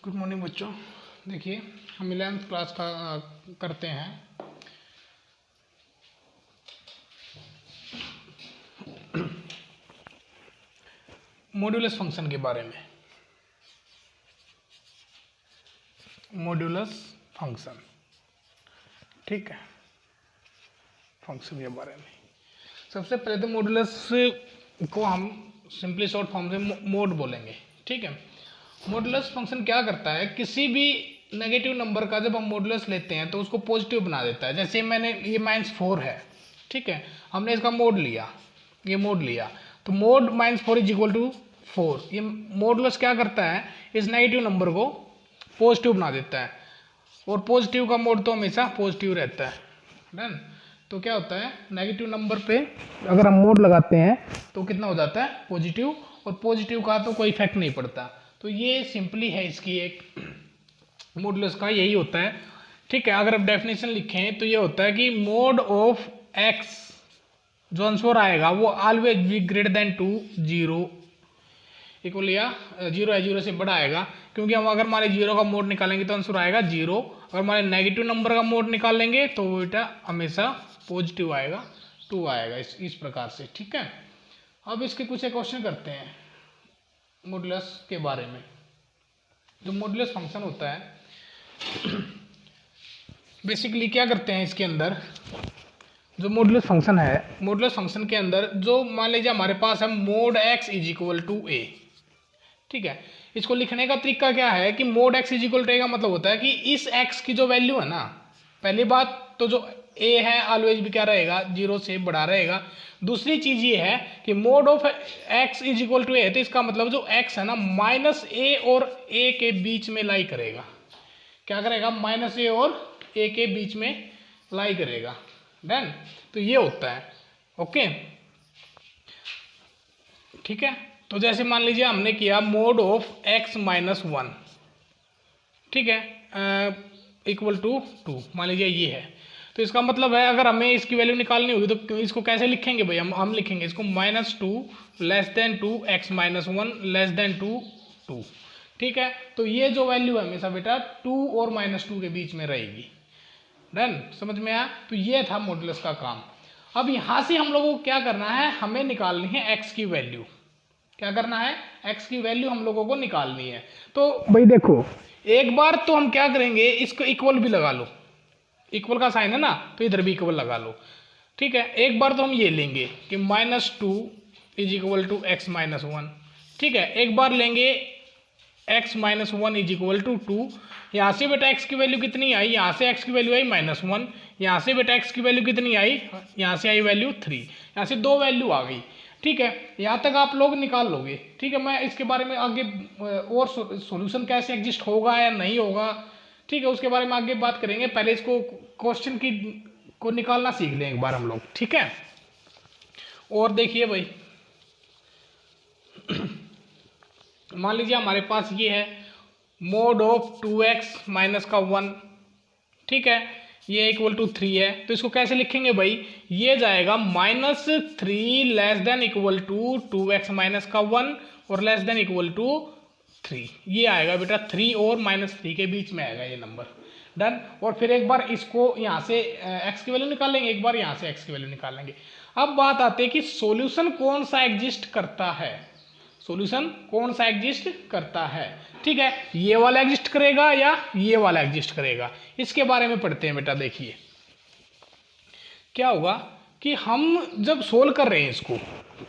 Good morning बच्चों। देखिए हम 11th क्लास का करते हैं। मॉड्यूलस फंक्शन के बारे में। मॉड्यूलस फंक्शन, ठीक है, फंक्शन के बारे में। सबसे पहले तो मॉड्यूलस को हम सिंपली शॉर्ट फॉर्म से मोड बोलेंगे, ठीक है। मॉड्यूलस फंक्शन क्या करता है, किसी भी नेगेटिव नंबर का जब हम मॉड्यूलस लेते हैं तो उसको पॉजिटिव बना देता है। जैसे मैंने ये -4 है, ठीक है, हमने इसका मोड लिया, ये मोड लिया, तो मोड -4 इज इक्वल टू 4। ये मॉड्यूलस क्या करता है, इस नेगेटिव नंबर को पॉजिटिव बना देता है, और पॉजिटिव का मोड तो हमेशा पॉजिटिव रहता है। डन। तो क्या होता है, नेगेटिव नंबर पे अगर हम मोड लगाते हैं तो कितना हो जाता है, पॉजिटिव, और पॉजिटिव का तो कोई इफेक्ट नहीं पड़ता। तो ये सिंपली है इसकी एक मॉड्यूलस का यही होता है, ठीक है। अगर आप डेफिनेशन लिखें तो ये होता है कि मोड ऑफ एक्स, जो आंसर आएगा वो always be greater than to 0 equal या 0 है 0 से बड़ा आएगा, क्योंकि हम अगर हमारे 0 का मोड निकालेंगे तो आंसर आएगा 0। अगर हमारे नेगेटिव नंबर का मोड निकालेंगे तो वो बेटा हमेशा पॉजिटिव आएगा, 2 आएगा, इस प्रकार से, ठीक है। अब इसके कुछ क्वेश्चन करते हैं मॉड्यूलस के बारे में। जो मॉड्यूलस फंक्शन होता है बेसिकली क्या करते हैं, इसके अंदर जो मॉड्यूलस फंक्शन है, मॉड्यूलस फंक्शन के अंदर जो मान लीजिए हमारे पास है mod x is equal to a, ठीक है। इसको लिखने का तरीका क्या है कि mod x is equal to a का मतलब होता है कि इस एक्स की जो वैल्यू है ना, पहली बात तो जो ए है ऑलवेज भी क्या रहेगा, 0 से बड़ा रहेगा। दूसरी चीज ये है कि mod of x is equal to a, तो इसका मतलब जो एक्स है ना -a और a के बीच में लाई करेगा। क्या करेगा, -a और a के बीच में लाई करेगा। डन। तो ये होता है, ओके, ठीक है। तो जैसे मान लीजिए हमने किया मोड ऑफ x -1, ठीक है, इक्वल टू 2, मान लीजिए ये है। तो इसका मतलब है अगर हमें इसकी वैल्यू निकालनी होगी तो इसको कैसे लिखेंगे भाई, हम लिखेंगे इसको -2 less then 2 x -1 less then 2, ठीक है। तो ये जो वैल्यू है हमेशा बेटा 2 और -2 के बीच में रहेगी। डन, समझ में आया। तो ये था मॉड्यूलस का काम। अब यहां से हम लोगों को क्या करना है, हमें निकालनी है एक्स की वैल्यू। क्या करना है, एक्स की वैल्यू हम लोगों को निकालनी है। तो भाई देखो, एक बार तो हम क्या करेंगे, इसको इक्वल भी लगा लो, इक्वल का साइन है ना, तो इधर भी इक्वल लगा लो, ठीक है। एक बार तो हम ये लेंगे कि -2 इज इक्वल टू x -1, ठीक है। एक बार लेंगे x -1 इज इक्वल टू 2। यहाँ से बेटा x की वैल्यू कितनी आई, यहाँ से x की वैल्यू आई -1, यहाँ से बेटा x की वैल्यू कितनी आई, यहाँ से आई वैल्यू 3, यहाँ से 2 वैल्यू आ गई, ठीक है। यहाँ तक आप लोग निकाल लोगे, ठीक है। मैं इसके बारे में आगे और सॉल्यूशन कैसे एग्जिस्ट होगा या नहीं होगा, ठीक है, उसके बारे में आगे बात करेंगे। पहले इसको क्वेश्चन को निकालना सीख लें एक बार हम लोग, ठीक है। और देखिए भाई मान लीजिए हमारे पास ये है मोड ऑफ 2x -1, ठीक है, ये इक्वल टू 3 है। तो इसको कैसे लिखेंगे भाई, ये जाएगा -3 less than equal to 2x -1 और लेस देन इक्वल टू 3, ये आएगा बेटा 3 और -3 के बीच में आएगा ये नंबर। डन। और फिर एक बार इसको यहाँ से x की वैल्यू निकाल लेंगे, एक बार यहाँ से x की वैल्यू निकाल लेंगे। अब बात आती है कि सॉल्यूशन कौन सा एग्जिस्ट करता है, सॉल्यूशन कौन सा एग्जिस्ट करता है, ठीक है। ये वाला एग्जिस्ट करेगा या ये वाला एग्जिस्ट करेगा, इसके बारे में पढ़ते हैं बेटा। देखिए क्या होगा कि हम जब सोल्व कर रहे हैं इसको,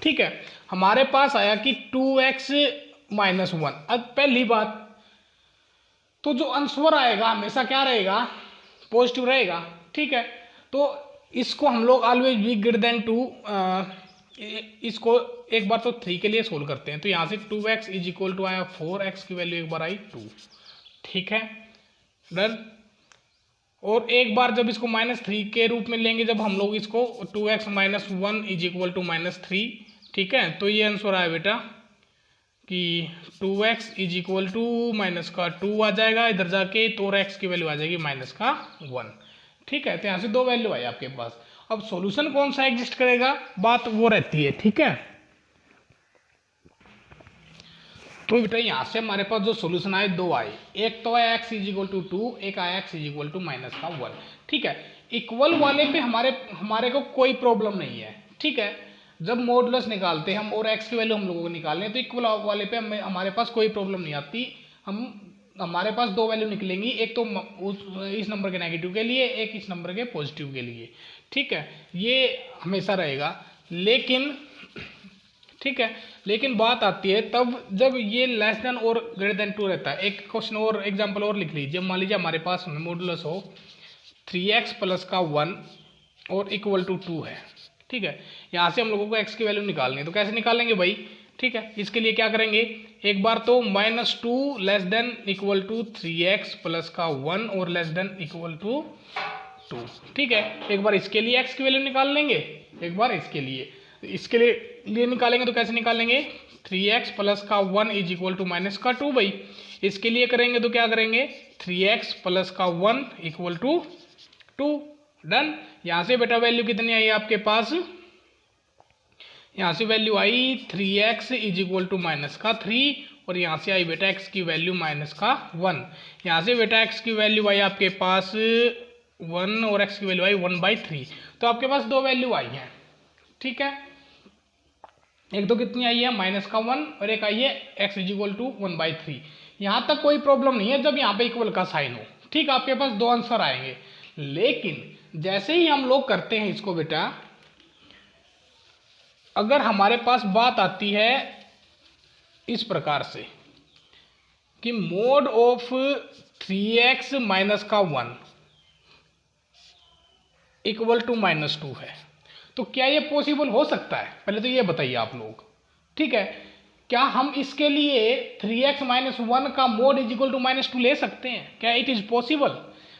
ठीक है, हमारे पास आया कि 2x -1। अब पहली बात तो जो आंसर आएगा हमेशा क्या रहेगा, पॉजिटिव रहेगा, ठीक है। तो इसको हम लोग ऑलवेज बी ग्रेटर देन 2, इसको एक बार तो 3 के लिए सोल्व करते हैं। तो यहाँ से 2x इज इक्वल टू आया 4x की वैल्यू एक बार आई 2, ठीक है। डन। और एक बार जब इसको -3 के रूप में लेंगे, जब हम लोग इसको 2x -1 इज इक्वल टू -3, ठीक है, तो ये आंसर आया बेटा कि 2x इज इक्वल टू -2 आ जाएगा इधर जाके, तो x की वैल्यू आ जाएगी -1, ठीक है। तो यहाँ से 2 वैल्यू आई आपके पास। अब सॉल्यूशन कौन सा एग्जिस्ट करेगा, बात वो रहती है, ठीक है। तो बेटा यहाँ से हमारे पास जो सोल्यूशन आए दो आए, एक तो आया x इज इक्वल टू 2, एक आया x इज इक्वल टू -1। ठीक है, इक्वल वाले पे हमारे को कोई प्रॉब्लम नहीं है। ठीक है, जब मॉडुलस निकालते हैं हम और x की वैल्यू हम लोगों को निकालने, तो इक्वल वाले पे हमारे पास कोई प्रॉब्लम नहीं आती। हमारे पास दो वैल्यू निकलेंगी, एक तो इस नंबर के नेगेटिव के लिए, एक इस नंबर के पॉजिटिव के लिए। ठीक है, ये हमेशा रहेगा। लेकिन ठीक है, लेकिन बात आती है तब जब ये लेस देन और ग्रेटर देन 2 रहता है। एक क्वेश्चन और एग्जांपल और लिख लीजिए। मान लीजिए हमारे पास मॉडुलस हो 3x प्लस का 1 और इक्वल टू 2 है। ठीक है, यहाँ से हम लोगों को x की वैल्यू निकालनी है, तो कैसे निकालेंगे भाई? ठीक है, इसके लिए क्या करेंगे, एक बार तो -2 less than equal to 3x plus का 1 और लेस देन इक्वल टू 2। ठीक है, एक बार इसके लिए x की वैल्यू निकाल लेंगे, एक बार इसके लिए निकालेंगे। तो कैसे निकालेंगे, 3x प्लस का 1 इज इक्वल टू माइनस का 2 भाई। इसके लिए करेंगे तो क्या करेंगे, 3x प्लस का 1 इक्वल टू 2। डन। यहाँ से बेटा वैल्यू कितनी आई आपके पास, यहाँ से वैल्यू आई 3x is equal to minus का 3 और यहाँ से आई बेटा x की वैल्यू माइनस का 1। यहाँ से बेटा x की वैल्यू आई आपके पास 1 और x की वैल्यू आई 1/3। तो आपके पास दो वैल्यू आई हैं। ठीक है, एक तो कितनी आई है -1 और एक आई है x इज इक्वल टू 1/3। यहाँ तक कोई प्रॉब्लम नहीं है जब यहाँ पे इक्वल का साइन हो। ठीक, आपके पास दो आंसर आएंगे। लेकिन जैसे ही हम लोग करते हैं इसको बेटा, अगर हमारे पास बात आती है इस प्रकार से कि मोड ऑफ 3x माइनस का 1 इक्वल टू -2 है, तो क्या ये पॉसिबल हो सकता है? पहले तो ये बताइए आप लोग। ठीक है, क्या हम इसके लिए 3x माइनस 1 का मोड इज इक्वल टू -2 ले सकते हैं? क्या इट इज पॉसिबल?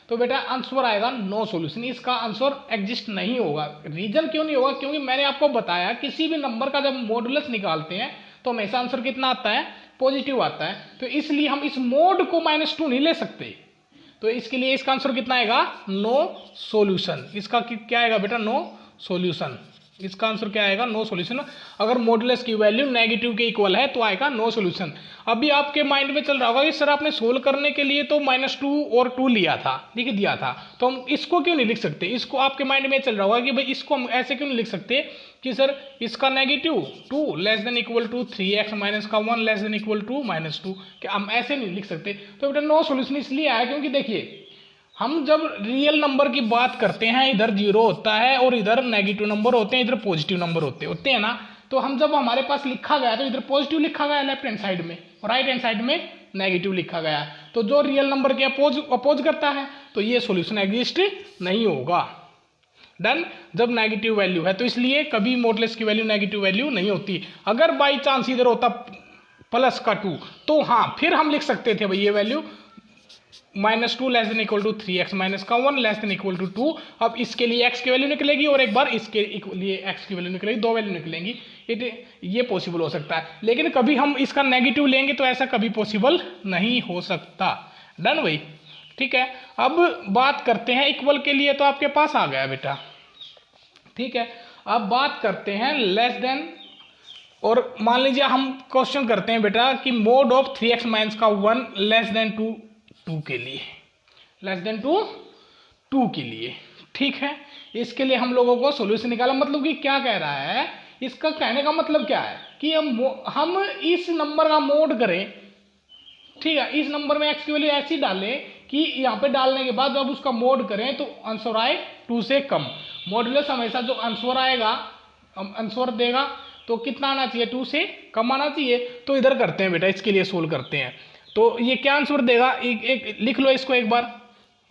तो बेटा आंसर आएगा नो सॉल्यूशन, इसका आंसर एग्जिस्ट नहीं होगा। रीजन क्यों नहीं होगा? क्योंकि मैंने आपको बताया किसी भी नंबर का जब मॉडुलस निकालते हैं तो हमेशा आंसर कितना आता है, पॉजिटिव आता है। तो इसलिए हम इस मोड को -2 नहीं ले सकते। तो इसके लिए इसका आंसर कितना आएगा, नो सॉल्यूशन। इसका क्या आएगा बेटा, नो सॉल्यूशन। इसका आंसर क्या आएगा, नो सॉल्यूशन। अगर मॉडुलस की वैल्यू नेगेटिव के इक्वल है तो आएगा नो सॉल्यूशन। अभी आपके माइंड में चल रहा होगा कि सर आपने सोल्व करने के लिए तो -2 और 2 लिया था, लिख दिया था, तो हम इसको क्यों नहीं लिख सकते? इसको आपके माइंड में चल रहा होगा कि भाई इसको हम ऐसे क्यों नहीं लिख सकते कि सर इसका negative 2 less than equal to 3x minus का 1 लेस देन इक्वल टू -2, क्या हम ऐसे नहीं लिख सकते? तो बेटा नो सॉल्यूशन इसलिए आया क्योंकि देखिए हम जब रियल नंबर की बात करते हैं, इधर 0 होता है और इधर नेगेटिव नंबर होते हैं, इधर पॉजिटिव नंबर होते हैं ना। तो हम जब हमारे पास लिखा गया तो इधर पॉजिटिव लिखा गया लेफ्ट हैंड साइड में और राइट हैंड साइड में नेगेटिव लिखा गया। तो जो रियल नंबर के अपोज करता है तो ये सॉल्यूशन एग्जिस्ट नहीं होगा। डन। जब नेगेटिव वैल्यू है तो इसलिए कभी मॉडुलस की वैल्यू नेगेटिव वैल्यू नहीं होती। अगर बाई चांस इधर होता प्लस का 2 तो हाँ फिर हम लिख सकते थे भाई ये value -2 less than equal to 3x minus का 1 लेस देन इक्वल टू 2। अब इसके लिए x की वैल्यू निकलेगी और एक बार इसके लिए x की वैल्यू निकलेगी, दो वैल्यू निकलेंगी। ये पॉसिबल हो सकता है, लेकिन कभी हम इसका नेगेटिव लेंगे तो ऐसा कभी पॉसिबल नहीं हो सकता। डन भाई। ठीक है, अब बात करते हैं इक्वल के लिए, तो आपके पास आ गया बेटा। ठीक है, अब बात करते हैं लेस देन, और मान लीजिए हम क्वेश्चन करते हैं बेटा कि मोड ऑफ 3x माइनस का 1 लेस देन 2 के लिए, लेस देन 2 के लिए। ठीक है, इसके लिए हम लोगों को सॉल्यूशन निकाला। मतलब कि क्या कह रहा है, इसका कहने का मतलब क्या है कि हम इस नंबर का मोड करें। ठीक है, इस नंबर में x की वैल्यू ऐसी डालें कि यहाँ पे डालने के बाद जब उसका मोड करें तो आंसर आए 2 से कम। मॉडुलस हमेशा जो आंसर आएगा, आंसर देगा तो कितना आना चाहिए, 2 से कम आना चाहिए। तो इधर करते हैं बेटा, इसके लिए सोल्व करते हैं। तो ये क्या आंसर देगा, एक लिख लो इसको एक बार,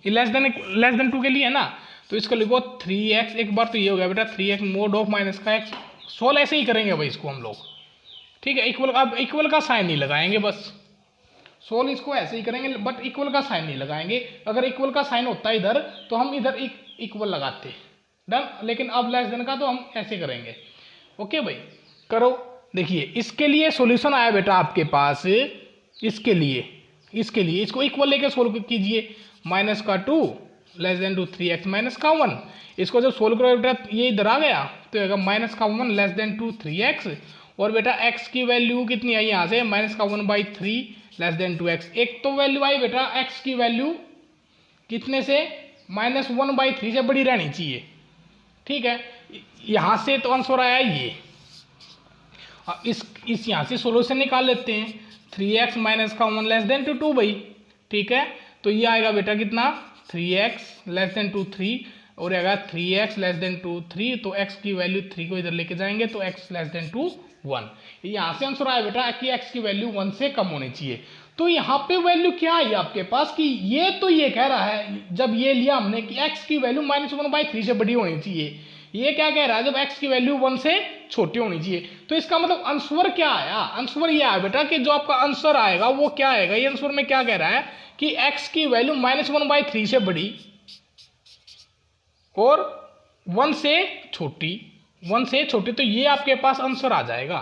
लेस देन 2 के लिए है ना, तो इसको लिखो 3x। एक बार तो ये हो गया बेटा 3x मोड ऑफ माइनस का x। सोल्व ऐसे ही करेंगे भाई इसको हम लोग। ठीक है, इक्वल, अब इक्वल का साइन नहीं लगाएंगे, बस सोल्व इसको ऐसे ही करेंगे, बट इक्वल का साइन नहीं लगाएंगे। अगर इक्वल का साइन होता है इधर तो हम इधर इक्वल लगाते। डन। लेकिन अब लेस देन का तो हम ऐसे करेंगे। ओके भाई, करो। देखिए इसके लिए सॉल्यूशन आया बेटा आपके पास, इसके लिए इसको इक्वल लेके सोल्व कीजिए। माइनस का 2 लेस देन 2 3x माइनस का 1। इसको जब सोल्व करोगे बेटा ये इधर आ गया तो माइनस का 1 लेस देन 2 3x और बेटा x की वैल्यू कितनी आई यहाँ से -1/3 <2x। एक तो वैल्यू आई बेटा x की वैल्यू कितने से -1/3 से बड़ी रहनी चाहिए, ठीक है। यहाँ से तो आंसर आया ये। अब इस यहाँ से सोल्यूशन निकाल लेते हैं, 3x - 1 <2 भाई, ठीक है। तो ये आएगा बेटा कितना 3x < 2 3 और आएगा 3x < 2 3। तो x की वैल्यू 3 को इधर लेके जाएंगे तो x < 2 1। यहाँ से आंसर आया बेटा कि x की वैल्यू 1 से कम होनी चाहिए। तो यहाँ पे वैल्यू क्या है आपके पास कि ये तो ये कह रहा है, जब ये लिया हमने कि x की वैल्यू -1/3 से बड़ी होनी चाहिए, ये क्या कह रहा है जब x की वैल्यू 1 से छोटी होनी चाहिए। तो इसका मतलब आंसर क्या आया, आंसर ये आया बेटा कि जो आपका आंसर आएगा वो क्या आएगा, ये आंसर में क्या कह रहा है कि x की वैल्यू -1/3 से बड़ी और 1 से छोटी, 1 से छोटी। तो ये आपके पास आंसर आ जाएगा,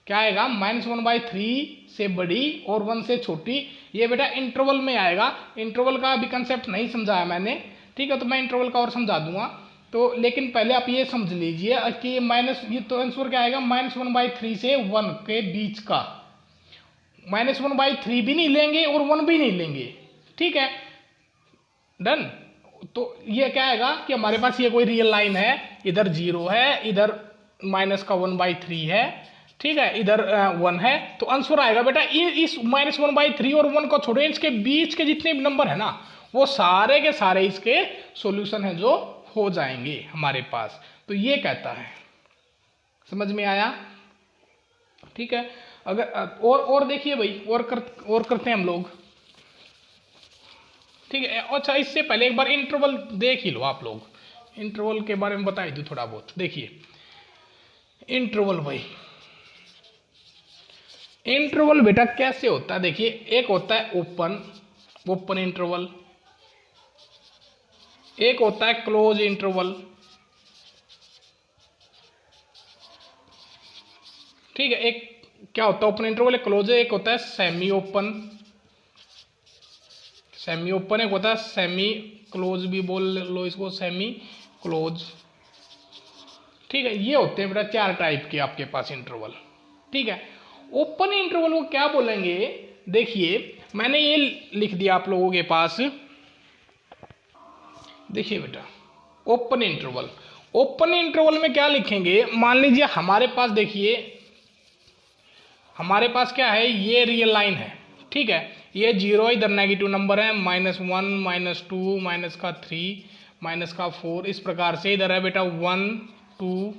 क्या आएगा -1/3 से बड़ी और 1 से छोटी। ये बेटा इंटरवल में आएगा, इंटरवल का अभी कंसेप्ट नहीं समझाया मैंने, ठीक है। तो मैं इंटरवल का और समझा दूंगा। तो लेकिन पहले आप ये समझ लीजिए कि ये तो आंसर क्या आएगा -1/3 से 1 के बीच का, -1/3 भी नहीं लेंगे और 1 भी नहीं लेंगे, ठीक है, डन। तो ये क्या आएगा कि हमारे पास ये कोई रियल लाइन है, इधर 0 है, इधर -1/3 है, ठीक है, इधर 1 है। तो आंसर आएगा बेटा इस -1/3 और 1 को छोड़े इसके बीच के जितने भी नंबर है ना वो सारे के सारे इसके सॉल्यूशन है जो हो जाएंगे हमारे पास। तो ये कहता है, समझ में आया, ठीक है। अगर और देखिए भाई और करते हैं हम लोग, ठीक है। अच्छा इससे पहले एक बार इंटरवल देख ही लो आप लोग, इंटरवल के बारे में बता ही दूं थोड़ा बहुत। देखिए इंटरवल भाई, इंटरवल बेटा कैसे होता है, देखिए एक होता है ओपन इंटरवल, एक होता है क्लोज इंटरवल, ठीक है। एक क्या होता है ओपन इंटरवल, एक क्लोज है, एक होता है सेमी ओपन, एक होता है सेमी क्लोज भी बोल लो इसको, सेमी क्लोज, ठीक है। ये होते हैं बेटा 4 टाइप के आपके पास इंटरवल, ठीक है। ओपन इंटरवल को क्या बोलेंगे, देखिए मैंने ये लिख दिया आप लोगों के पास, देखिए बेटा ओपन इंटरवल में क्या लिखेंगे, मान लीजिए हमारे पास, देखिए हमारे पास क्या है, ये रियल लाइन है, ठीक है। ये 0 इधर नेगेटिव नंबर है, -1 -2 -3 -4 इस प्रकार से, इधर है बेटा 1 2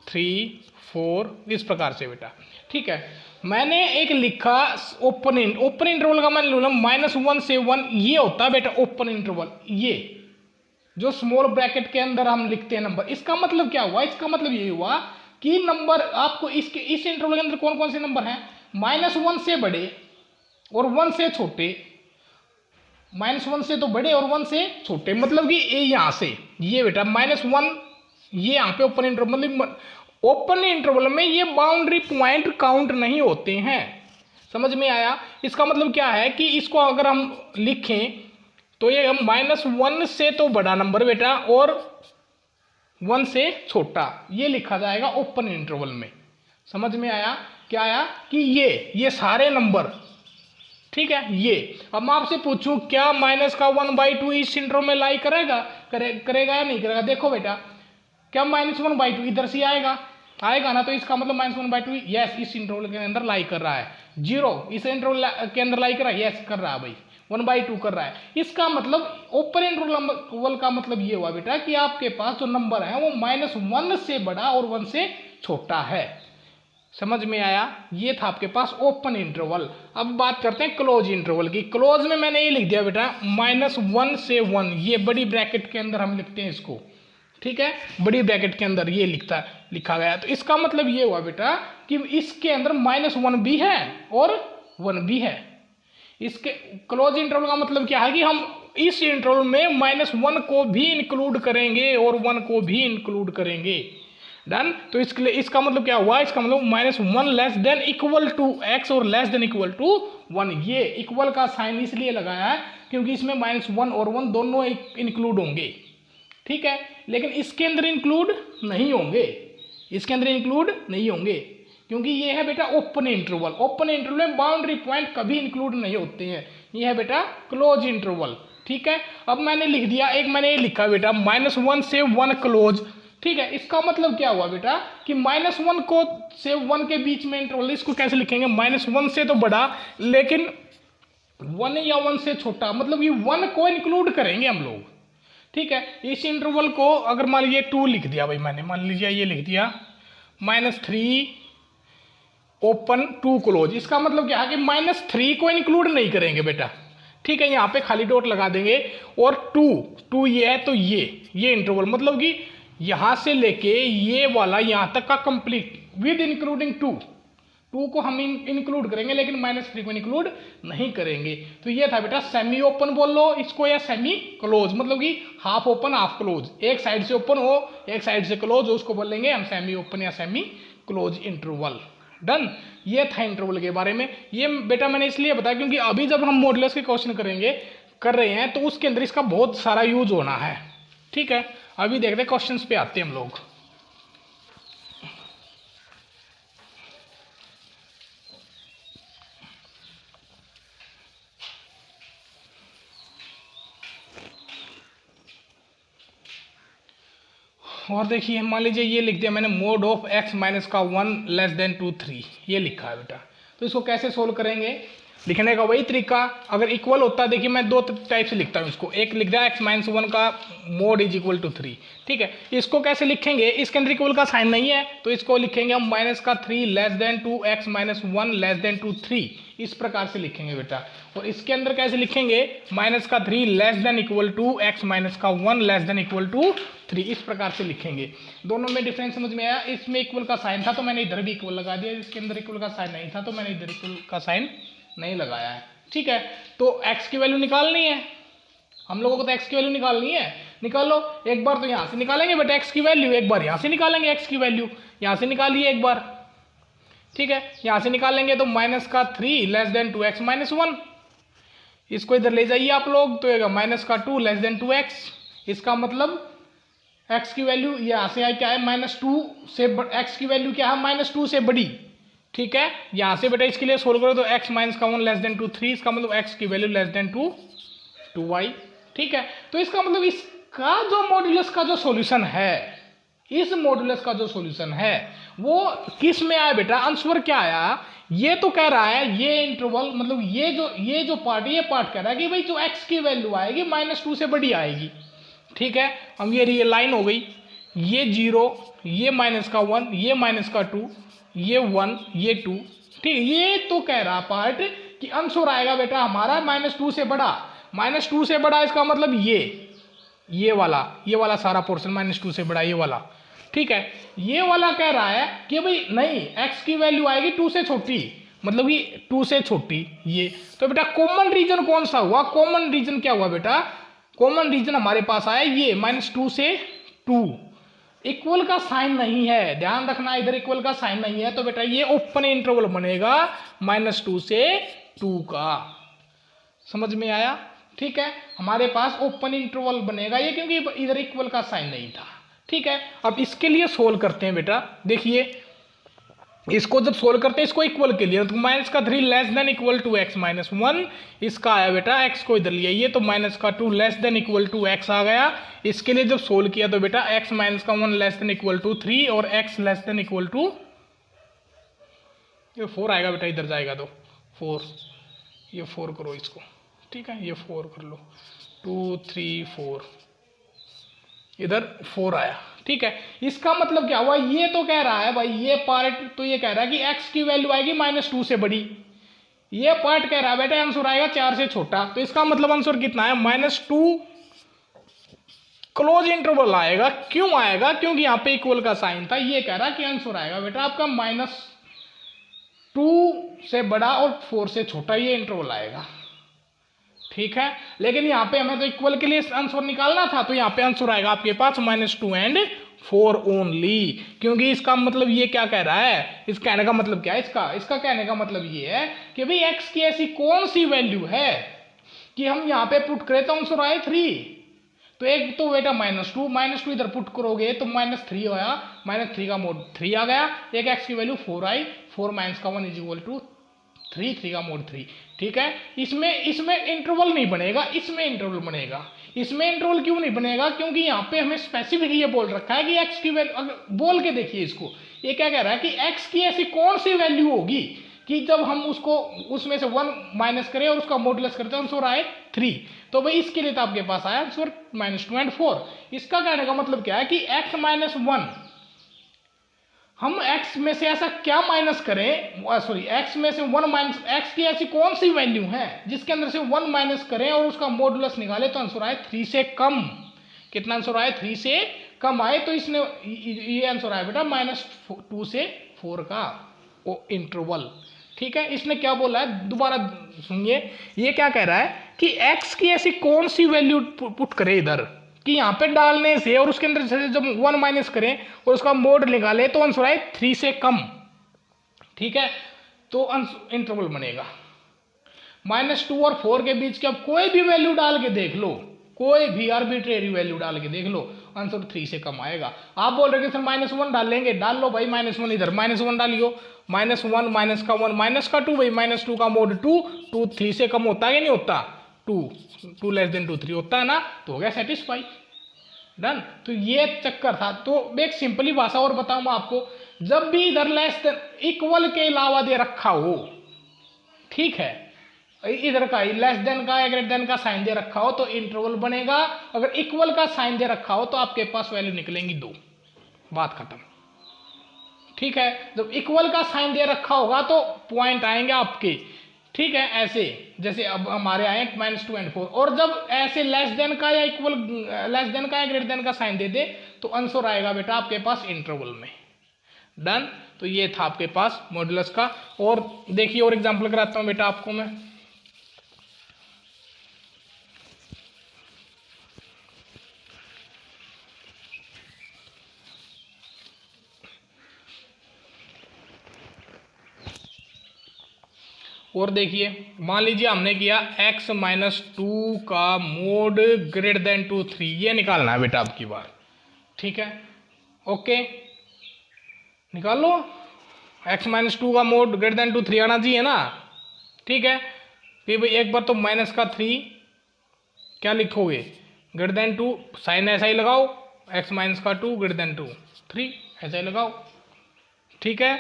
3 4 इस प्रकार से बेटा, ठीक है। मैंने एक लिखा ओपन इंटरवल का मैंने बोला -1 से 1, ये होता है बेटा ओपन इंटरवल, ये जो स्मॉल ब्रैकेट के अंदर हम लिखते हैं नंबर। इसका मतलब क्या हुआ, इसका मतलब ये हुआ कि नंबर आपको इस इंटरवल के अंदर कौन कौन से नंबर हैं, -1 से बड़े और 1 से छोटे, -1 से तो बड़े और 1 से छोटे, मतलब कि ये यहाँ से ये बेटा -1, ये यहाँ पे ओपन इंटरवल, मतलब ओपन इंटरवल में ये बाउंड्री पॉइंट काउंट नहीं होते हैं, समझ में आया। इसका मतलब क्या है कि इसको अगर हम लिखें तो ये -1 से तो बड़ा नंबर बेटा और 1 से छोटा, ये लिखा जाएगा ओपन इंटरवल में, समझ में आया। क्या आया कि ये सारे नंबर, ठीक है। ये अब मैं आपसे पूछूं क्या -1/2 इस इंटरवल में लाई करेगा या नहीं करेगा, देखो बेटा क्या -1/2 इधर से आएगा ना, तो इसका मतलब -1/2 यस इस इंटरवल के अंदर लाई कर रहा है, 0 इस इंटरवल के अंदर लाई कर रहा है, यस कर रहा है भाई, 1/2 कर रहा है। इसका मतलब ओपन इंटरवल का मतलब ये हुआ बेटा कि आपके पास जो नंबर है वो -1 से बड़ा और 1 से छोटा है, समझ में आया। ये था आपके पास ओपन इंटरवल। अब बात करते हैं क्लोज इंटरवल की। क्लोज में मैंने ये लिख दिया बेटा -1 से 1, ये बड़ी ब्रैकेट के अंदर हम लिखते हैं इसको, ठीक है, बड़ी ब्रैकेट के अंदर ये लिखा गया। तो इसका मतलब ये हुआ बेटा कि इसके अंदर -1 भी है और 1 भी है। इसके क्लोज इंटरवल का मतलब क्या है कि हम इस इंटरवल में -1 को भी इंक्लूड करेंगे और 1 को भी इंक्लूड करेंगे, डन। तो इसका मतलब क्या हुआ, इसका मतलब -1 less than equal to x और लेस देन इक्वल टू 1। ये इक्वल का साइन इसलिए लगाया है क्योंकि इसमें -1 और 1 दोनों इंक्लूड होंगे, ठीक है, लेकिन इसके अंदर इंक्लूड नहीं होंगे। इसके अंदर इंक्लूड नहीं होंगे, क्योंकि ये है बेटा ओपन इंटरवल। ओपन इंटरवल में बाउंड्री पॉइंट कभी इंक्लूड नहीं होते हैं, ये है बेटा क्लोज इंटरवल। ठीक है, अब मैंने लिख दिया, एक मैंने ये लिखा बेटा -1 से 1 क्लोज। ठीक है, इसका मतलब क्या हुआ बेटा कि -1 को से 1 के बीच में इंटरवल, इसको कैसे लिखेंगे, -1 से तो बड़ा लेकिन 1 या 1 से छोटा, मतलब ये 1 को इंक्लूड करेंगे हम लोग। ठीक है, इस इंटरवल को अगर मान लीजिए 2 लिख दिया भाई मैंने, मान लीजिए ये लिख दिया -3 ओपन 2 क्लोज, इसका मतलब क्या है कि -3 को इंक्लूड नहीं करेंगे बेटा। ठीक है, यहाँ पे खाली डॉट लगा देंगे, और 2 ये है तो ये इंटरवल मतलब कि यहाँ से लेके ये वाला यहाँ तक का कंप्लीट विद इंक्लूडिंग 2 को हम इंक्लूड करेंगे लेकिन -3 को इंक्लूड नहीं करेंगे। तो ये था बेटा सेमी ओपन बोल लो इसको, या सेमी क्लोज, मतलब कि हाफ ओपन हाफ क्लोज, एक साइड से ओपन हो एक साइड से क्लोज हो, उसको बोलेंगे हम सेमी ओपन या सेमी क्लोज इंटरवल। डन, ये था इंटरवल के बारे में। ये बेटा मैंने इसलिए बताया क्योंकि अभी जब हम मॉडुलस के क्वेश्चन कर रहे हैं तो उसके अंदर इसका बहुत सारा यूज होना है। ठीक है, अभी देखते हैं क्वेश्चंस पे आते हैं हम लोग। और देखिए मान लीजिए ये लिख दिया मैंने मोड ऑफ x माइनस का 1 लेस देन 2 3, ये लिखा है बेटा। तो इसको कैसे सोल्व करेंगे, लिखने का वही तरीका, अगर इक्वल होता है, देखिए मैं 2 टाइप से लिखता हूँ इसको। एक लिख दिया x माइनस 1 का मोड इज इक्वल टू 3। ठीक है, इसको कैसे लिखेंगे, इसके अंदर इक्वल का साइन नहीं है तो इसको लिखेंगे हम -3 less then 2 x minus 1 less then 2 3, इस प्रकार से लिखेंगे बेटा। और इसके अंदर कैसे लिखेंगे, -3 less than equal to x minus का 1 लेस देन इक्वल टू 3, इस प्रकार से लिखेंगे। दोनों में डिफरेंस समझ में आया, इसमें इक्वल का साइन था तो मैंने इधर भी इक्वल लगा दिया, इसके अंदर इक्वल का साइन नहीं था तो मैंने इधर इक्वल का साइन नहीं लगाया है। ठीक है, तो x की वैल्यू निकालनी है हम लोगों को, तो x की वैल्यू निकालनी है, निकालो। एक बार तो यहाँ से निकालेंगे बेटा x की वैल्यू, एक बार यहाँ से निकालेंगे x की वैल्यू, यहाँ से निकालिए एक बार। ठीक है, यहाँ से निकालेंगे तो -3 लेस देन 2x माइनस 1, इसको इधर ले जाइए आप लोग, तो -2 लेस देन 2x, इसका मतलब x की वैल्यू यहाँ से क्या है -2 से, x की वैल्यू क्या है -2 से बड़ी। ठीक है, यहाँ से बेटा इसके लिए सोल्व करो तो x माइनस का 1 लेस देन 2 3, इसका मतलब x की वैल्यू लेस देन 2y। ठीक है, तो इसका मतलब इसका जो मॉड्यूलस का जो सॉल्यूशन है, इस मॉड्यूलस का जो सॉल्यूशन है वो किस में आया बेटा, आंसर क्या आया, ये तो कह रहा है ये इंटरवल, मतलब ये जो पार्ट कह रहा है कि भाई जो x की वैल्यू आएगी -2 से बड़ी आएगी। ठीक है, अब ये लाइन हो गई, ये 0, ये -1, ये -2, ये 1, ये 2। ठीक, ये तो कह रहा पार्ट कि आंसर आएगा बेटा हमारा -2 से बड़ा, -2 से बड़ा, इसका मतलब ये वाला सारा पोर्शन -2 से बड़ा, ये वाला। ठीक है, ये वाला कह रहा है कि भाई नहीं, x की वैल्यू आएगी 2 से छोटी, मतलब कि 2 से छोटी ये। तो बेटा कॉमन रीजन कौन सा हुआ, कॉमन रीजन क्या हुआ बेटा, कॉमन रीजन हमारे पास आया ये -2 से 2, इक्वल का साइन नहीं है, ध्यान रखना, इधर इक्वल का साइन नहीं है, तो बेटा ये ओपन इंटरवल बनेगा -2 से 2 का। समझ में आया। ठीक है, हमारे पास ओपन इंटरवल बनेगा ये, क्योंकि इधर इक्वल का साइन नहीं था। ठीक है, अब इसके लिए सोल्व करते हैं बेटा। देखिए इसको जब सोल्व करते हैं इसको इक्वल के लिए, तो -3 less than equal to x minus 1, इसका आया बेटा x को इधर लिया, ये तो -2 less than equal to x आ गया। इसके लिए जब सोल्व किया तो बेटा x माइनस का 1 लेस देन इक्वल टू 3 और x less than equal to, ये 4 आएगा बेटा, इधर जाएगा तो 4, ये 4 करो इसको। ठीक है, ये 4 कर लो, 2 3 4, इधर 4 आया। ठीक है, इसका मतलब क्या हुआ, ये तो कह रहा है भाई, ये पार्ट तो ये कह रहा है कि x की वैल्यू आएगी -2 से बड़ी, ये पार्ट कह रहा है बेटा आंसर आएगा 4 से छोटा, तो इसका मतलब आंसर कितना है -2 क्लोज इंटरवल आएगा। क्यों आएगा, क्योंकि यहाँ पे इक्वल का साइन था। ये कह रहा है कि आंसर आएगा बेटा आपका -2 से बड़ा और 4 से छोटा, ये इंटरवल आएगा। ठीक है, लेकिन यहाँ पे हमें तो इक्वल के लिए आंसर निकालना था, तो यहाँ पे आंसर आएगा आपके पास -2 एंड 4 ओनली, क्योंकि इसका मतलब ये क्या कह रहा है, इस कहने का मतलब क्या है, इसका कहने का मतलब ये है कि भाई x की ऐसी कौन सी वैल्यू है कि हम यहाँ पे पुट करें तो आंसर आए 3। तो एक तो बेटा -2 इधर पुट करोगे तो -3 आया, -3 का मोड 3 आ गया, एक x की वैल्यू 4 आई, 4 - का 1 = 3, 3 का मोड 3। ठीक है, इसमें इंटरवल नहीं बनेगा, इसमें इंटरवल बनेगा। इसमें इंटरवल क्यों नहीं बनेगा? क्योंकि यहाँ पे हमें स्पेसिफिक ये बोल रखा है कि x की वैल्यू, बोल के देखिए इसको, ये क्या कह रहा है कि x की ऐसी कौन सी वैल्यू होगी कि जब हम उसको उसमें से 1 माइनस करें और उसका मॉडुलस करते हैं, आंसर आए 3। तो भाई इसके लिए तो आपके पास आया आंसर -2 और 4। इसका कहने का मतलब क्या है कि x - 1, हम x में से ऐसा क्या माइनस करें, सॉरी x में से 1 माइनस, x की ऐसी कौन सी वैल्यू है जिसके अंदर से 1 माइनस करें और उसका मॉडुलस निकाले तो आंसर आए 3 से कम। कितना आंसर आए? 3 से कम आए। तो इसने ये आंसर आया बेटा -2 से 4 का इंटरवल। ठीक है, इसने क्या बोला है दोबारा सुनिए, ये क्या कह रहा है कि x की ऐसी कौन सी वैल्यू पुट करे इधर कि यहाँ पे डालने से और उसके अंदर से जब 1 माइनस करें और उसका मोड निकाले तो आंसर आए 3 से कम। ठीक है, तो इंटरवल बनेगा -2 और 4 के बीच के, अब कोई भी वैल्यू डाल के देख लो, कोई भी आर्बिट्रेरी वैल्यू डाल के देख लो, आंसर 3 से कम आएगा। आप बोल रहे कि सर -1 डालेंगे, डाल लो भाई -1 इधर, -1 डालियो, -1 - का 1 - का 2, भाई -2 का मोड 2, 2 3 से कम होता है कि नहीं होता? 2 लेस देन 2 3 होता है ना, तो हो गया सेटिस्फाई, डन। तो ये चक्कर था। तो एक सिंपली भाषा और बताऊं आपको, जब भी इधर लेस देन इक्वल के अलावा दे रखा हो, ठीक है, इधर का लेस देन का या ग्रेटर देन का साइन दे रखा हो तो इंटरवल बनेगा, अगर इक्वल का साइन दे रखा हो तो आपके पास वैल्यू निकलेंगी 2, बात खत्म। ठीक है, जब इक्वल का साइन दे रखा होगा तो पॉइंट आएंगे आपके, ठीक है, ऐसे जैसे अब हमारे आए -2 और 4, और जब ऐसे लेस देन का या इक्वल, लेस देन का या ग्रेटर देन का साइन दे दे तो आंसर आएगा बेटा आपके पास इंटरवल में, डन। तो ये था आपके पास मॉडुलस का। और देखिए और एग्जांपल कराता हूं बेटा आपको मैं, और देखिए मान लीजिए हमने किया x - 2 का मोड ग्रेटर देन 2 3, ये निकालना है बेटा आपकी बार। ठीक है, ओके, निकाल लो, x - 2 का मोड ग्रेटर देन 2 3 आना चाहिए ना। ठीक है, फिर भाई एक बार तो -3 क्या लिखोगे, ग्रेटर देन 2, साइन ऐसा ही लगाओ, x - 2 ग्रेटर देन 2 3 ऐसा ही लगाओ। ठीक है,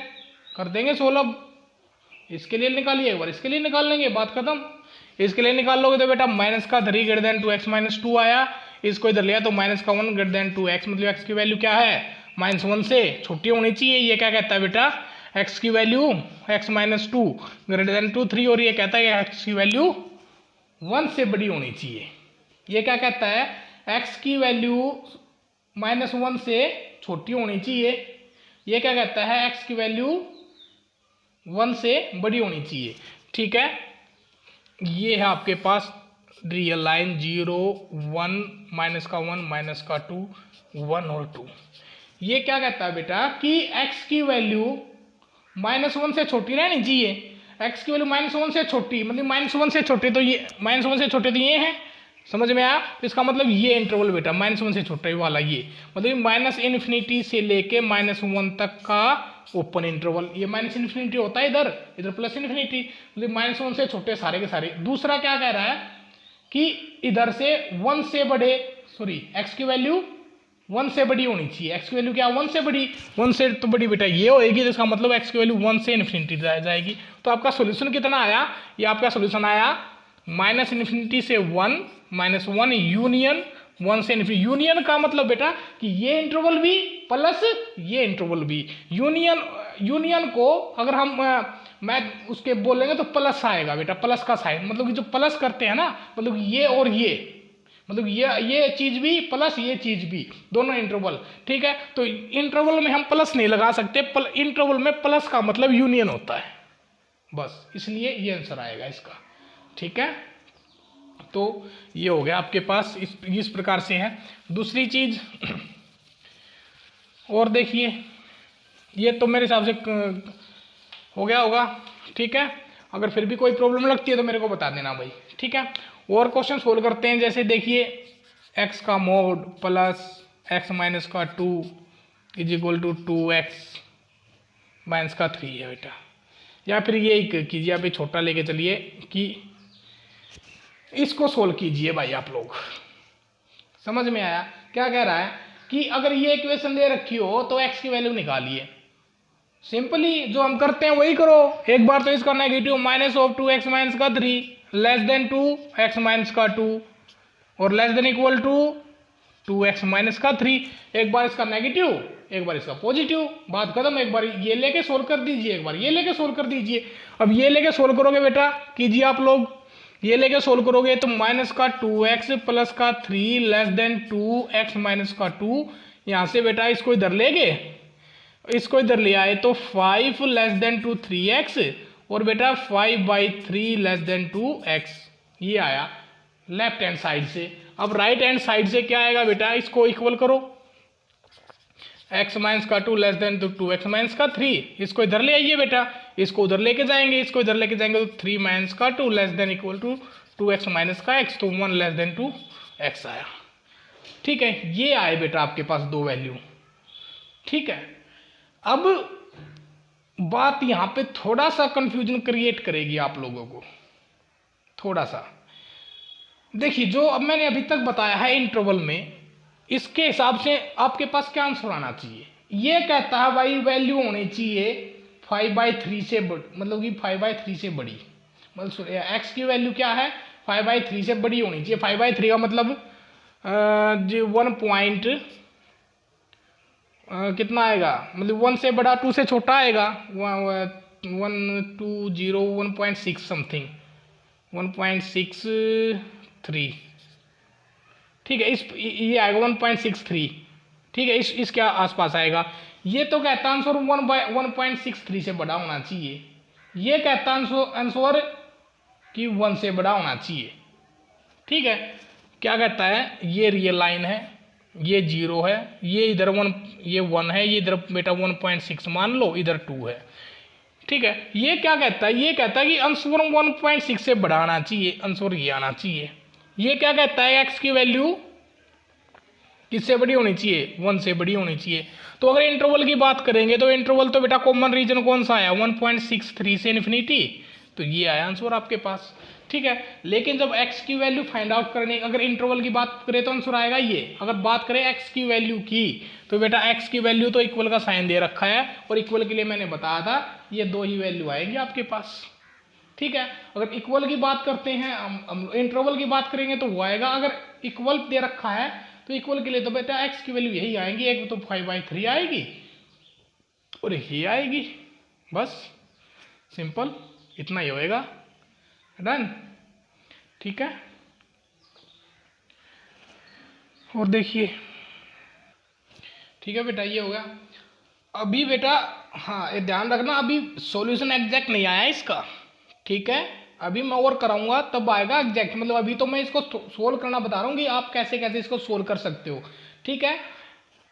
कर देंगे सोल्व। इसके लिए निकालिए एक बार, इसके लिए निकाल लेंगे, बात खत्म। इसके लिए निकाल लोगे तो बेटा -3 ग्रेटर देन 2 x - 2 आया, इसको इधर लिया तो -1 ग्रेटर देन 2 x, मतलब x की वैल्यू क्या है -1 से छोटी होनी चाहिए। ये क्या कहता है बेटा, x की वैल्यू x - 2 ग्रेटर देन 2 3, और ये कहता है x की वैल्यू 1 से बड़ी होनी चाहिए। ये क्या कहता है, x की वैल्यू -1 से छोटी होनी चाहिए। ये क्या कहता है, x की वैल्यू 1 से बड़ी होनी चाहिए। ठीक है, ये है आपके पास रियल लाइन 0 1 -का 1 -का 2 1 और 2। ये क्या कहता है बेटा कि x की वैल्यू -1 से छोटी रहनी चाहिए। x की वैल्यू -1 से छोटी, मतलब -1 से छोटी, तो ये -1 से छोटे तो ये है, समझ में आया? तो इसका मतलब ये इंटरवल बेटा -1 से छोटा वाला, ये मतलब -∞ से लेके -1 तक का ओपन इंटरवल। ये -∞ होता है इधर, इधर +∞, मतलब -1 से छोटे सारे के सारे। दूसरा क्या कह रहा है कि इधर से 1 से बड़े, सॉरी x की वैल्यू 1 से बड़ी होनी चाहिए। x की वैल्यू क्या 1 से बड़ी, 1 से तो बड़ी बेटा ये होएगी, तो इसका मतलब x की वैल्यू 1 से ∞ जाएगी। तो आपका सोल्यूशन कितना आया, ये आपका सोल्यूशन आया -∞ से 1 -1 यूनियन 1 से ∞। यूनियन का मतलब बेटा कि ये इंटरवल भी प्लस ये इंटरवल भी, यूनियन को अगर हम मैं उसके बोलेंगे तो प्लस आएगा बेटा, प्लस का साइन, मतलब कि जो प्लस करते हैं ना, मतलब ये और ये, मतलब ये चीज भी प्लस ये चीज भी, दोनों इंटरवल। ठीक है, तो इंटरवल में हम प्लस नहीं लगा सकते, इंटरवल में प्लस का मतलब यूनियन होता है, बस इसलिए ये आंसर आएगा इसका। ठीक है, तो ये हो गया आपके पास, इस प्रकार से है। दूसरी चीज और देखिए, ये तो मेरे हिसाब से हो गया होगा। ठीक है, अगर फिर भी कोई प्रॉब्लम लगती है तो मेरे को बता देना भाई। ठीक है, और क्वेश्चन सोल्व करते हैं। जैसे देखिए एक्स का मोड प्लस एक्स माइनस का 2 is equal to 2x minus का 3 है बेटा। या फिर ये कीजिए, आप छोटा लेके चलिए कि इसको सोल्व कीजिए भाई। आप लोग समझ में आया क्या कह रहा है कि अगर ये इक्वेशन दे रखी हो तो x की वैल्यू निकालिए। सिंपली जो हम करते हैं वही करो। एक बार तो इसका negative minus of 2x minus का 3 लेस देन 2x माइनस का 2 और less than equal to 2x minus का 3। एक बार इसका नेगेटिव, एक बार इसका पॉजिटिव, बात खत्म। एक बार ये लेके सोल्व कर दीजिए, एक बार ये लेके सोल्व कर दीजिए। अब ये लेके सोल्व करोगे बेटा, कीजिए आप लोग, ये लेके सोल्व करोगे तो माइनस का 2x प्लस का 3 लेस देन 2x माइनस का 2। यहां से बेटा इसको इधर ले गए, इसको इधर ले आए तो 5 लेस देन 2 3x और बेटा 5/3 लेस देन 2x, ये आया लेफ्ट हैंड साइड से। अब राइट हैंड साइड से क्या आएगा बेटा, इसको इक्वल करो, x माइनस का 2 लेस देन 2x माइनस का 3, इसको इधर ले आइए बेटा, इसको उधर लेके जाएंगे, इसको इधर लेके जाएंगे तो 3 माइनस का 2 less than equal to 2x minus का x, तो 1 लेस देन 2x आया। ठीक है, ये आए बेटा आपके पास दो वैल्यू। ठीक है, अब बात यहां पे थोड़ा सा कंफ्यूजन क्रिएट करेगी आप लोगों को, थोड़ा सा। देखिए जो अब मैंने अभी तक बताया है इंटरवल में, इसके हिसाब से आपके पास क्या आंसर आना चाहिए। ये कहता है भाई वैल्यू होनी चाहिए 5/3 से मतलब कि 5/3 से बड़ी, मतलब एक्स की वैल्यू क्या है 5/3 से बड़ी होनी चाहिए। 5/3 का मतलब जो 1 पॉइंट कितना आएगा, मतलब 1 से बड़ा 2 से छोटा आएगा, 1 2 0 1.6 समथिंग 1.63। ठीक है, इस ये आएगा 1.63। ठीक है, इसके आसपास आएगा। ये तो कहता है आंसर 1.63 से बड़ा होना चाहिए, ये कहता है आंसर कि 1 से बड़ा होना चाहिए। ठीक है, क्या कहता है, ये रियल लाइन है, ये 0 है, ये इधर 1, ये 1 है, ये इधर बेटा 1.6 मान लो, इधर 2 है। ठीक है, ये क्या कहता है, ये कहता है कि आंसर 1.6 से बड़ा आना चाहिए, आंसर ये आना चाहिए। ये क्या कहता है, एक्स की वैल्यू किससे बड़ी होनी चाहिए, 1 से बड़ी होनी चाहिए। तो अगर इंटरवल की बात करेंगे तो इंटरवल तो बेटा कॉमन रीजन कौन सा आया, 1.63 से इन्फिनिटी, तो ये आया आंसर आपके पास। ठीक है, लेकिन जब x की वैल्यू फाइंड आउट करने, अगर इंटरवल की बात करें तो आंसर आएगा ये। अगर बात करें x की वैल्यू की, तो बेटा x की वैल्यू तो इक्वल का साइन दे रखा है, और इक्वल के लिए मैंने बताया था ये दो ही वैल्यू आएगी आपके पास। ठीक है, अगर इक्वल की बात करते हैं, हम इंटरवल की बात करेंगे तो वो आएगा। अगर इक्वल दे रखा है तो इक्वल के लिए तो बेटा x की वैल्यू यही आएगी, एक तो 5/3 आएगी और ये आएगी, बस सिंपल इतना ही होएगा, डन। ठीक है, और देखिए, ठीक है बेटा, ये हो गया। अभी बेटा हाँ ये ध्यान रखना, अभी सॉल्यूशन एग्जैक्ट नहीं आया इसका। ठीक है, अभी मैं और कराऊंगा तब आएगा एग्जैक्ट, मतलब अभी तो मैं इसको सोल्व करना बता रहा हूँ कि आप कैसे कैसे इसको सोल्व कर सकते हो। ठीक है,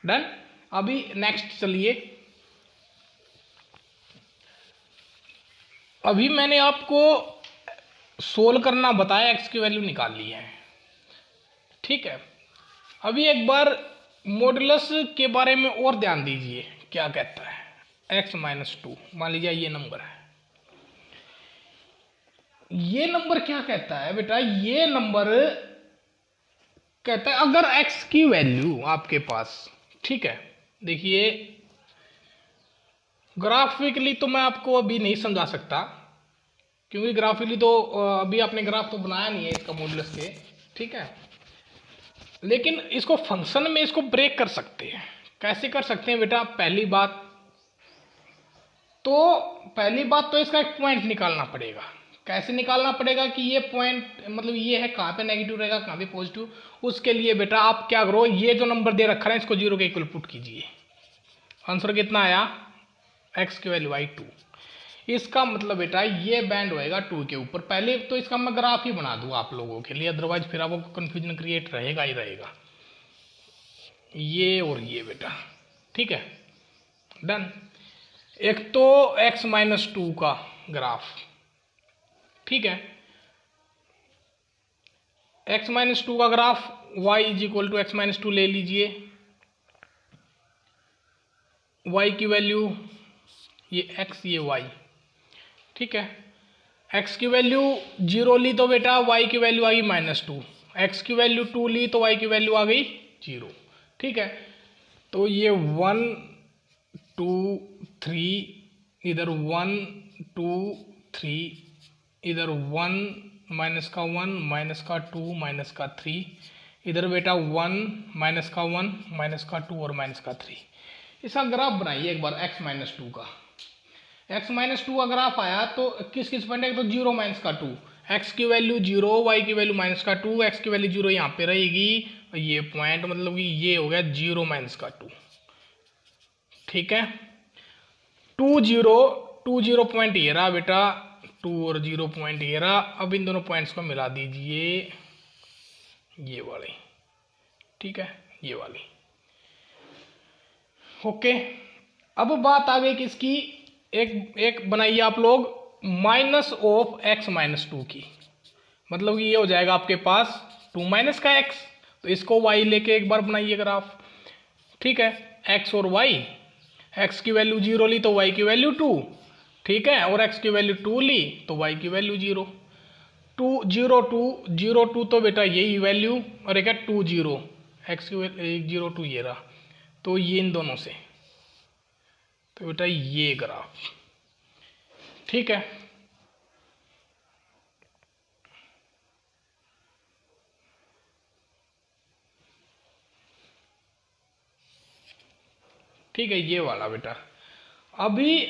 डन। अभी नेक्स्ट चलिए, अभी मैंने आपको सोल्व करना बताया, एक्स की वैल्यू निकाल ली है। ठीक है, अभी एक बार मॉडुलस के बारे में और ध्यान दीजिए, क्या कहता है, x-2 मान लीजिए ये नंबर है। ये नंबर क्या कहता है बेटा, ये नंबर कहता है अगर x की वैल्यू आपके पास, ठीक है, देखिए ग्राफिकली तो मैं आपको अभी नहीं समझा सकता, क्योंकि ग्राफिकली तो अभी आपने ग्राफ तो बनाया नहीं है इसका मॉडुलस के। ठीक है, लेकिन इसको फंक्शन में इसको ब्रेक कर सकते हैं। कैसे कर सकते हैं बेटा, पहली बात तो इसका एक पॉइंट निकालना पड़ेगा। कैसे निकालना पड़ेगा कि ये पॉइंट मतलब ये है, कहाँ पे नेगेटिव रहेगा कहाँ पे पॉजिटिव। उसके लिए बेटा आप क्या करो, ये जो नंबर दे रखा है इसको 0 के इक्वल पुट कीजिए। आंसर कितना आया, x की वैल्यू आई 2। इसका मतलब बेटा ये बैंड होएगा 2 के ऊपर। पहले तो इसका मैं ग्राफ ही बना दूँ आप लोगों के लिए, अदरवाइज फिर आपको कंफ्यूजन क्रिएट रहेगा ही रहेगा, ये और ये बेटा। ठीक है, डन। एक तो x-2 का ग्राफ, ठीक है, x-2 का graph y is equal to x minus two ले लीजिए, y की वैल्यू ये x ये y, ठीक है। x की वैल्यू 0 ली तो बेटा y की वैल्यू आ गई -2, x की वैल्यू 2 ली तो y की वैल्यू आ गई 0, ठीक है। तो ये 1 2 3 इधर 1 2 3 इधर 1 माइनस का 1 माइनस का 2 माइनस का 3 इधर बेटा 1 माइनस का 1 माइनस का 2 और माइनस का 3। इसका ग्राफ बनाइए एक बार x माइनस 2 का। x माइनस 2 का ग्राफ आया तो किस किस पॉइंट है, तो 0 माइनस का 2, x की वैल्यू 0 y की वैल्यू माइनस का 2, x की वैल्यू 0 यहाँ पे रहेगी, ये पॉइंट मतलब कि ये हो गया 0 माइनस का 2, ठीक है। 2 0 पॉइंट ये रहा बेटा, 2 और 0 पॉइंट ये रहा। अब इन दोनों पॉइंट्स को मिला दीजिए, ये वाली, ठीक है, ये वाली, ओके। अब बात आ गई किसकी, एक बनाइए आप लोग माइनस ऑफ x माइनस 2 की, मतलब कि ये हो जाएगा आपके पास 2 माइनस का x, तो इसको y लेके एक बार बनाइए ग्राफ, ठीक है। x और y, x की वैल्यू 0 ली तो y की वैल्यू 2, ठीक है, और x की वैल्यू 2 ली तो y की वैल्यू 0, 2 0 2 0 2 तो बेटा यही वैल्यू, और एक है 2 0, x की वैल्यू 0 2 ये रहा, तो ये इन दोनों से, तो बेटा ये ग्राफ, ठीक है। ठीक है, ये वाला बेटा। अभी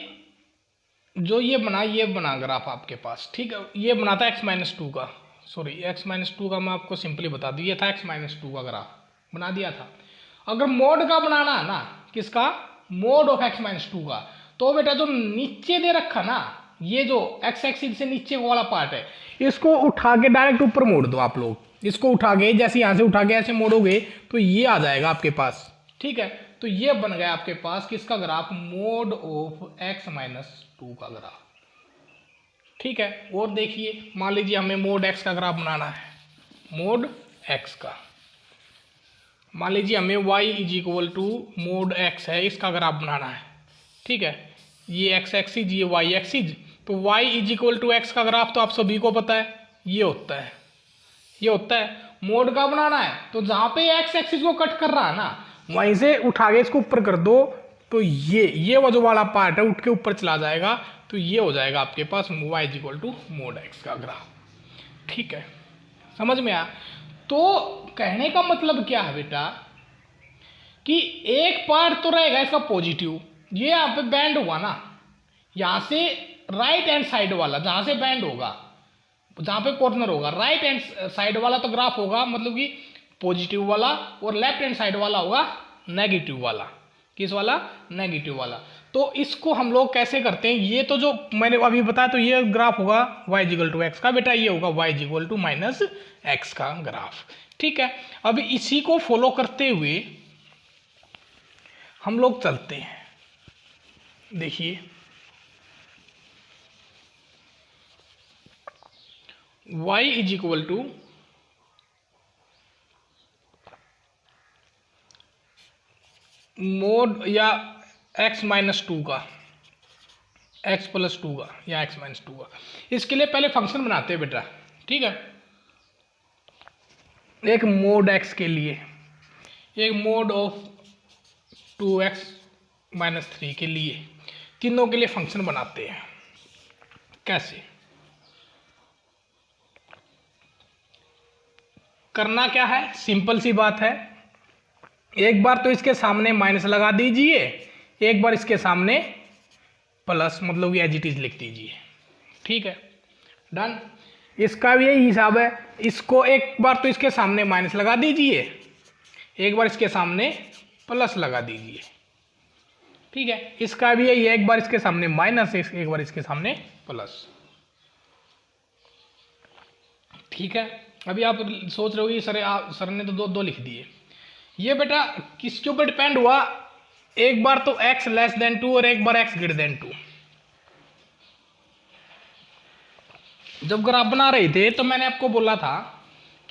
जो ये बना ग्राफ आपके पास, ठीक है, ये बना था x माइनस 2 का, सॉरी x माइनस 2 का मैं आपको सिंपली बता दूँ, ये था x माइनस 2 का ग्राफ बना दिया था। अगर मोड का बनाना है ना, किसका, मोड ऑफ x माइनस 2 का, तो बेटा जो नीचे दे रखा ना, ये जो x एक्सिस से नीचे वाला पार्ट है, इसको उठा के डायरेक्ट ऊपर मोड़ दो आप लोग। इसको उठा के जैसे यहाँ से उठा के ऐसे मोड़ोगे तो ये आ जाएगा आपके पास, ठीक है। तो ये बन गया आपके पास किसका graph, mode of x minus 2 का ग्राफ, ठीक है। और देखिए, मान लीजिए हमें मोड x का ग्राफ बनाना है, मोड x का, मान लीजिए हमें y is equal to mod x है, इसका ग्राफ बनाना है, ठीक है। ये x एक्सिस, ये y एक्सिस, तो y is equal to x का ग्राफ तो आप सभी को पता है, ये होता है, ये होता है। मोड का बनाना है तो जहां पे x एक्सिस को कट कर रहा है ना, वहीं से उठा के इसको ऊपर कर दो, तो ये वो जो वाला पार्ट है उठ के ऊपर चला जाएगा, तो ये हो जाएगा आपके पास y is equal to mod x का ग्राफ, ठीक है। समझ में आया। तो कहने का मतलब क्या है बेटा, कि एक पार्ट तो रहेगा इसका पॉजिटिव, ये यहाँ पे बैंड हुआ ना, यहाँ से राइट हैंड साइड वाला जहाँ से बैंड होगा, जहाँ पे कॉर्नर होगा, राइट हैंड साइड वाला तो ग्राफ होगा मतलब कि पॉजिटिव वाला, और लेफ्ट हैंड साइड वाला होगा नेगेटिव वाला। किस वाला, नेगेटिव वाला। तो इसको हम लोग कैसे करते हैं, ये तो जो मैंने अभी बताया, तो ये ग्राफ होगा y इक्वल टू एक्स का, बेटा ये होगा y equal to minus x का ग्राफ, ठीक है। अभी इसी को फॉलो करते हुए हम लोग चलते हैं, देखिए y is equal to mod या x माइनस 2 का, x प्लस 2 का या x माइनस 2 का। इसके लिए पहले फंक्शन बनाते हैं बेटा, ठीक है। एक मोड x के लिए, एक मोड ऑफ 2x माइनस 3 के लिए, तीनों के लिए फंक्शन बनाते हैं। कैसे करना, क्या है, सिंपल सी बात है। एक बार तो इसके सामने माइनस लगा दीजिए, एक बार इसके सामने प्लस, मतलब एज इट इज लिख दीजिए, ठीक है, डन। इसका भी यही हिसाब है, इसको एक बार तो इसके सामने माइनस लगा दीजिए, एक बार इसके सामने प्लस लगा दीजिए, ठीक है। इसका भी यही है, एक बार इसके सामने माइनस, एक बार इसके सामने प्लस, ठीक है। अभी आप सोच रहे हो कि सर ने तो दो लिख दिए। ये बेटा किसके ऊपर डिपेंड हुआ, एक बार तो x लेस देन 2 और एक बार x ग्रेटर देन 2। जब ग्राफ बना रहे थे तो मैंने आपको बोला था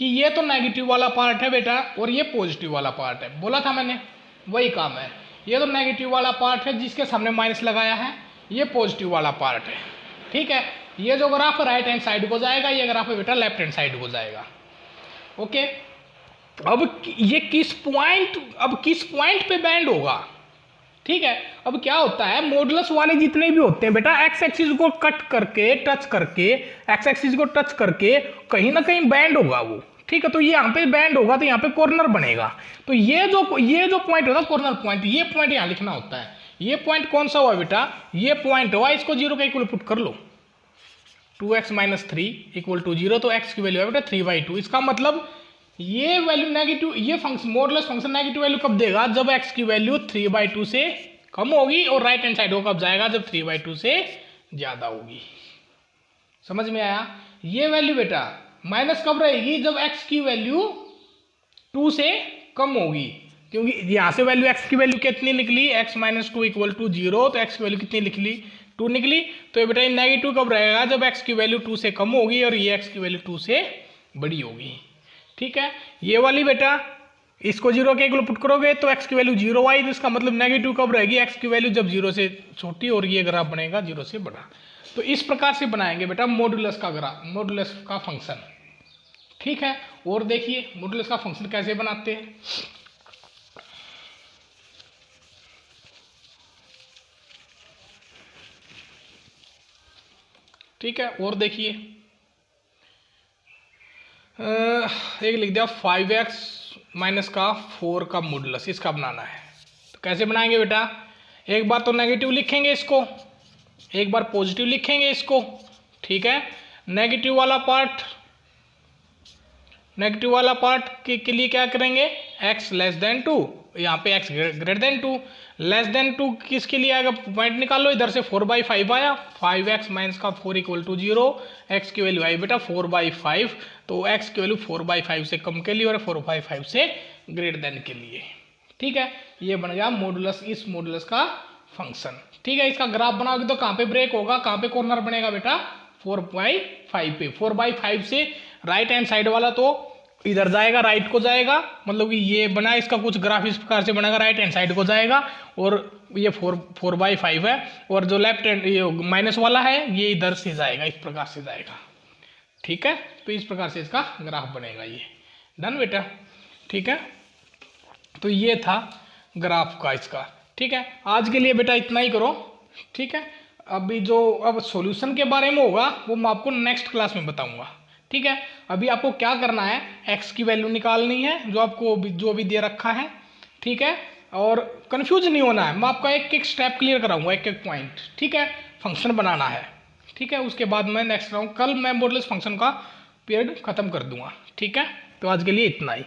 कि ये तो नेगेटिव वाला पार्ट है बेटा और ये पॉजिटिव वाला पार्ट है, बोला था मैंने, वही काम है। ये तो नेगेटिव वाला पार्ट है जिसके सामने माइनस लगाया है, ये पॉजिटिव वाला पार्ट है, ठीक है। ये जो ग्राफ राइट हैंड साइड को जाएगा, ये ग्राफ बेटा लेफ्ट हैंड साइड को जाएगा, ओके। अब ये किस पॉइंट पे बैंड होगा, ठीक है। अब क्या होता है, मॉडुलस वाले जितने भी होते हैं बेटा, एक्स एक्सिस को कट करके टच करके, एक्स एक्सिस को टच करके कहीं ना कहीं बैंड होगा वो, ठीक है। तो ये यहाँ पे बैंड होगा तो यहाँ पे कॉर्नर बनेगा। तो ये जो पॉइंट होता है कॉर्नर पॉइंट, ये पॉइंट यहाँ लिखना होता है। ये पॉइंट कौन सा हुआ बेटा, ये पॉइंट हुआ, इसको 0 का इक्वल पुट कर लो, 2x - 3 = 0, तो x की वैल्यू है बेटा 3/2। इसका मतलब ये वैल्यू नेगेटिव, ये function modulus function negative value कब देगा, जब x की वैल्यू 3/2 से कम होगी, और राइट हैंड साइड को कब जाएगा, जब 3/2 से ज्यादा होगी। समझ में आया। ये वैल्यू बेटा माइनस कब रहेगी, जब x की वैल्यू 2 से कम होगी, क्योंकि यहां से वैल्यू x की वैल्यू कितनी निकली, x - 2 = 0, तो x की वैल्यू कितनी निकली, 2 निकली। तो ये बेटा नेगेटिव कब रहेगा, जब x की वैल्यू 2 से कम होगी और ये x की वैल्यू 2 से बड़ी होगी, ठीक है। ये वाली बेटा इसको 0 के इक्वल पुट करोगे तो x की वैल्यू 0 आई, तो इसका मतलब नेगेटिव कब रहेगी, x की वैल्यू जब 0 से छोटी, और ये ग्राफ बनेगा 0 से बड़ा। तो इस प्रकार से बनाएंगे बेटा मॉडुलस का ग्राफ, मॉडुलस का फंक्शन, ठीक है। और देखिए मॉडुलस का फंक्शन कैसे बनाते हैं। ठीक है, और देखिए एक लिख दिया 5x - 4 का मॉडुलस, इसका बनाना है। तो कैसे बनाएंगे बेटा, एक बार तो नेगेटिव लिखेंगे इसको, एक बार पॉजिटिव लिखेंगे इसको, ठीक है। नेगेटिव वाला पार्ट के लिए क्या करेंगे, x < 2, यहाँ पे x < 2, < 2 किसके लिए आएगा, पॉइंट निकालो इधर से, 4/5 आया, 5x - 4 = 0, x की वैल्यू आई बेटा 4/5, तो x की वैल्यू 4/5 से कम के लिए और 4/5 से < के लिए, ठीक है। ये बन गया मॉडुलस, इस मॉडुलस का फंक्शन, ठीक है। इसका ग्राफ बनाओगे तो कहाँ पे ब्रेक होगा, कहाँ पे कॉर्नर बनेगा बेटा, 4/5 पे। 4/5 से राइट हैंड साइड वाला तो इधर जाएगा, राइट को जाएगा, मतलब कि ये बना, इसका कुछ ग्राफ इस प्रकार से बनेगा, राइट हैंड साइड को जाएगा, और ये 4/5 है, और जो लेफ्ट हैंड ये माइनस वाला है ये इधर से जाएगा, इस प्रकार से जाएगा, ठीक है। तो इस प्रकार से इसका ग्राफ बनेगा, ये डन बेटा, ठीक है। तो ये था ग्राफ का इसका, ठीक है। आज के लिए बेटा इतना ही करो, ठीक है। अभी जो अब सॉल्यूशन के बारे में होगा वो मैं आपको नेक्स्ट क्लास में बताऊंगा, ठीक है। अभी आपको क्या करना है, x की वैल्यू निकालनी है, जो भी दे रखा है, ठीक है। और कंफ्यूज नहीं होना है, मैं आपका एक एक स्टेप क्लियर कराऊंगा, एक एक पॉइंट, ठीक है। फंक्शन बनाना है, ठीक है। उसके बाद मैं नेक्स्ट कल मैं मॉडुलस फंक्शन का पीरियड खत्म कर दूंगा, ठीक है। तो आज के लिए इतना ही।